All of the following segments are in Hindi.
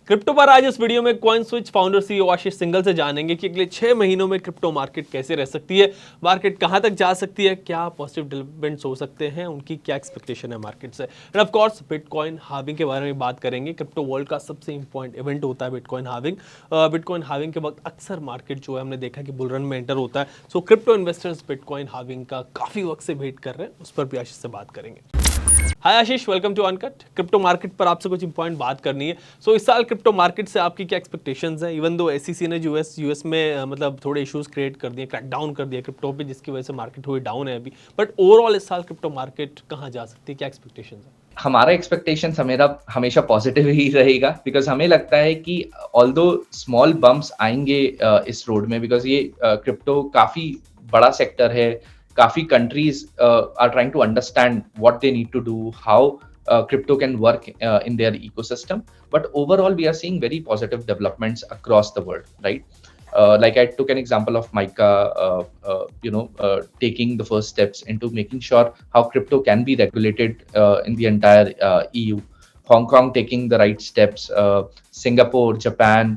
क्रिप्टो पर आज इस वीडियो में कॉइन स्विच फाउंडर सीईओ आशीष सिंघल से जानेंगे कि अगले 6 महीनों में क्रिप्टो मार्केट कैसे रह सकती है, मार्केट कहां तक जा सकती है, क्या पॉजिटिव डेवलपमेंट्स हो सकते हैं, उनकी क्या एक्सपेक्टेशन है मार्केट से। End of course bitcoin halving के बारे में बात करेंगे। क्रिप्टो वर्ल्ड का सबसे इंपॉर्टेंट इवेंट होता है बिटकॉइन हार्विंग। बिटकॉइन हार्विंग के वक्त अक्सर मार्केट जो है हमने देखा कि बुल रन में एंटर होता है। So crypto investors bitcoin halving का काफी वक्त से वेट कर रहे हैं, उस पर भी आशीष से बात करेंगे। Hi Ashish, welcome to uncut. Crypto market पर आपसे कुछ इंपॉर्टेंट बात करनी है। सो इस साल क्रिप्टो मार्केट से आपकी क्या एक्सपेक्टेशंस हैं? इवन दो एसईसी ने जो यूएस में मतलब थोड़े इश्यूज क्रिएट कर दिए, क्रैक डाउन कर दिया क्रिप्टो पे, जिसकी वजह से मार्केट हुई डाउन है अभी। बट ओवरऑल इस साल क्रिप्टो मार्केट कहाँ जा सकती है, क्या एक्सपेक्टेशंस है? हमारा एक्सपेक्टेशन हमेशा पॉजिटिव ही रहेगा, बिकॉज हमें लगता है कि ऑल्दो स्मॉल बम्प्स आएंगे इस रोड में, बिकॉज ये क्रिप्टो काफी बड़ा सेक्टर है. काफी countries are trying to understand what they need to do, how crypto can work in their ecosystem. But overall, we are seeing very positive developments across the world, right? Like I took an example of Mica, taking the first steps into making sure how crypto can be regulated in the entire EU. Hong Kong taking the right steps. Singapore, Japan,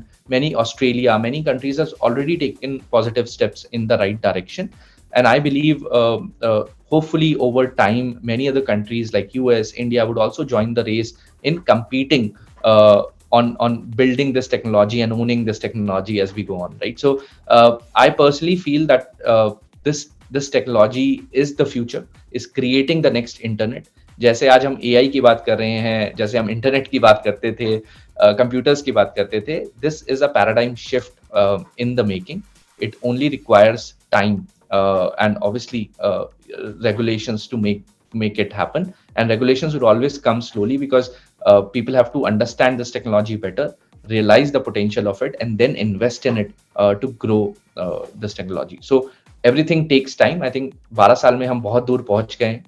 Australia, many countries have already taken positive steps in the right direction. And I believe, hopefully, over time, many other countries like US, India would also join the race in competing on building this technology and owning this technology as we go on, right? So, I personally feel that this technology is the future, is creating the next internet. जैसे आज हम AI की बात कर रहे हैं, जैसे हम इंटरनेट की बात करते थे, कंप्यूटर्स की बात करते थे, this is a paradigm shift in the making. It only requires time. And obviously regulations to make it happen, and regulations would always come slowly because people have to understand this technology better, realize the potential of it, and then invest in it to grow this technology. So everything takes time. I think 12 साल में हम बहुत दूर पहुंच गए हैं.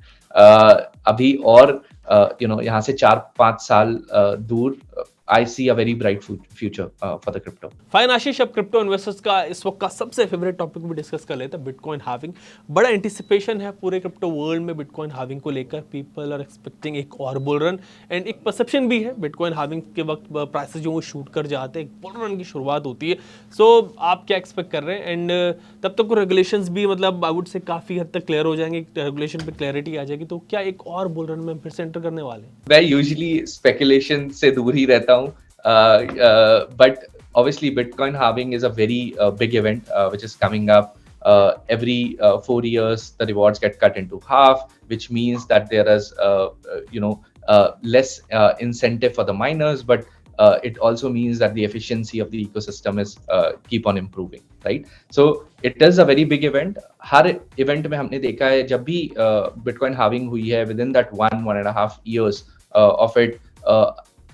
अभी और यहाँ से 4-5 साल दूर I see a very bright future for the crypto. Fine Ashish, अब क्रिप्टो इन्वेस्टर्स का इस वक्त का सबसे फेवरेट टॉपिक भी डिस्कस कर लेते हैं, बिटकॉइन हार्विंग। बड़ा एंटिसिपेशन है पूरे क्रिप्टो वर्ल्ड में बिटकॉइन हार्विंग को लेकर। पीपल आर एक्सपेक्टिंग एक और बुल रन, एंड एक परसेप्शन भी है बिटकॉइन हार्विंग के वक्त प्राइसेस जो वो शूट कर जाते हैं, एक बुल रन की शुरुआत होती है। सो आप क्या एक्सपेक्ट कर रहे हैं? एंड तब तक रेगुलेशंस भी मतलब आई वुड से काफी हद तक क्लियर हो जाएंगे, रेगुलेशन पे क्लैरिटी आ जाएगी, तो क्या एक और बुल रन में फिर से एंटर करने वाले हैं? मैं यूजुअली स्पेकुलेशन से दूर ही रहता हूँ. But obviously, Bitcoin halving is a very big event which is coming up. Every 4 years, the rewards get cut into half, which means that there is, less incentive for the miners, but it also means that the efficiency of the ecosystem is keep on improving, right? So it is a very big event. Her event में हमने देखा है जब भी Bitcoin halving हुई है, within that 1.5 years of it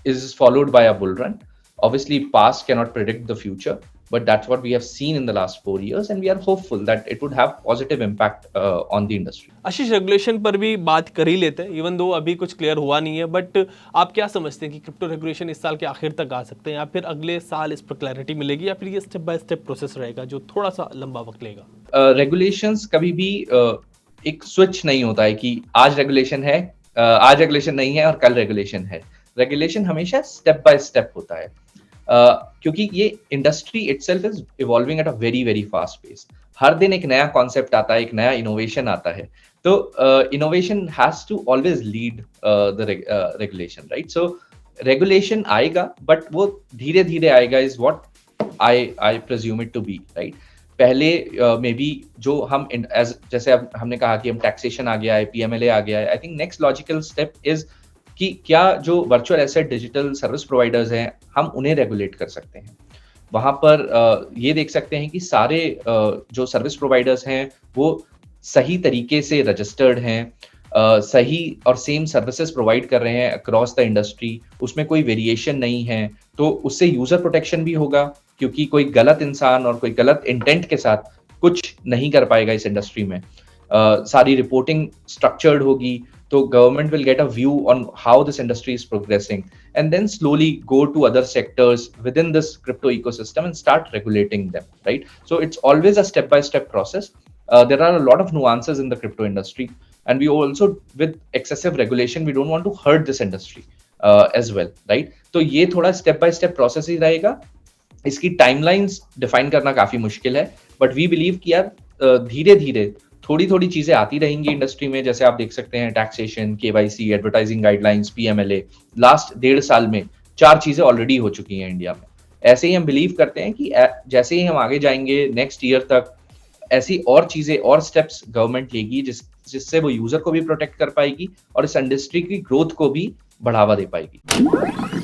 is followed by a bull run. Obviously, past cannot predict the future, but that's what we have seen in the last 4 years, and we are hopeful that it would have positive impact on the industry. Ashish, regulation पर भी बात कर ही लेते हैं, इवन दो अभी कुछ क्लियर हुआ नहीं है, बट आप क्या समझते हैं कि क्रिप्टो रेगुलेशन इस साल के आखिर तक आ सकते हैं, या फिर अगले साल इस पर क्लैरिटी मिलेगी, या फिर ये स्टेप बाय स्टेप प्रोसेस रहेगा जो थोड़ा सा लंबा वक्त लेगा? रेगुलेशंस कभी भी एक स्विच नहीं होता है कि आज रेगुलेशन है, आज रेगुलेशन नहीं है और कल रेगुलेशन है. रेगुलेशन हमेशा स्टेप बाय स्टेप होता है, क्योंकि ये industry itself is evolving at a very very fast pace. हर दिन एक नया कॉन्सेप्ट आता है, एक नया इनोवेशन आता है, तो innovation has to always lead the regulation, right? So regulation आएगा, बट वो धीरे धीरे आएगा, is what I presume it to be, right? पहले मे बी जो हम जैसे अब हमने कहा कि हम टैक्सेशन आ गया है, PMLA आ गया है. I think next logical step is कि क्या जो virtual asset digital service providers हैं, हम उन्हें रेगुलेट कर सकते हैं. वहां पर ये देख सकते हैं कि सारे जो सर्विस प्रोवाइडर्स हैं वो सही तरीके से रजिस्टर्ड हैं, सही और सेम सर्विसेज प्रोवाइड कर रहे हैं अक्रॉस द इंडस्ट्री, उसमें कोई वेरिएशन नहीं है. तो उससे यूजर प्रोटेक्शन भी होगा, क्योंकि कोई गलत इंसान और कोई गलत इंटेंट के साथ कुछ नहीं कर पाएगा इस इंडस्ट्री में. सारी रिपोर्टिंग स्ट्रक्चर्ड होगी, so government will get a view on how this industry is progressing, and then slowly go to other sectors within this crypto ecosystem and start regulating them, right? So it's always a step by step process. There are a lot of nuances in the crypto industry, and we also, with excessive regulation, we don't want to hurt this industry. As well, right? तो ये थोड़ा स्टेप बाय स्टेप प्रोसेस ही रहेगा। इसकी टाइमलाइंस डिफाइन करना काफी मुश्किल है, बट वी बिलीव कि यार धीरे धीरे थोड़ी थोड़ी चीजें आती रहेंगी इंडस्ट्री में। जैसे आप देख सकते हैं taxation, KYC, advertising guidelines, PMLA, last 1.5 साल में 4 चीजें ऑलरेडी हो चुकी हैं इंडिया में। ऐसे ही हम बिलीव करते हैं कि जैसे ही हम आगे जाएंगे नेक्स्ट ईयर तक, ऐसी और चीजें और स्टेप्स गवर्नमेंट लेगी जिससे वो यूजर को भी प्रोटेक्ट कर पाएगी और इस इंडस्ट्री की ग्रोथ को भी बढ़ावा दे पाएगी।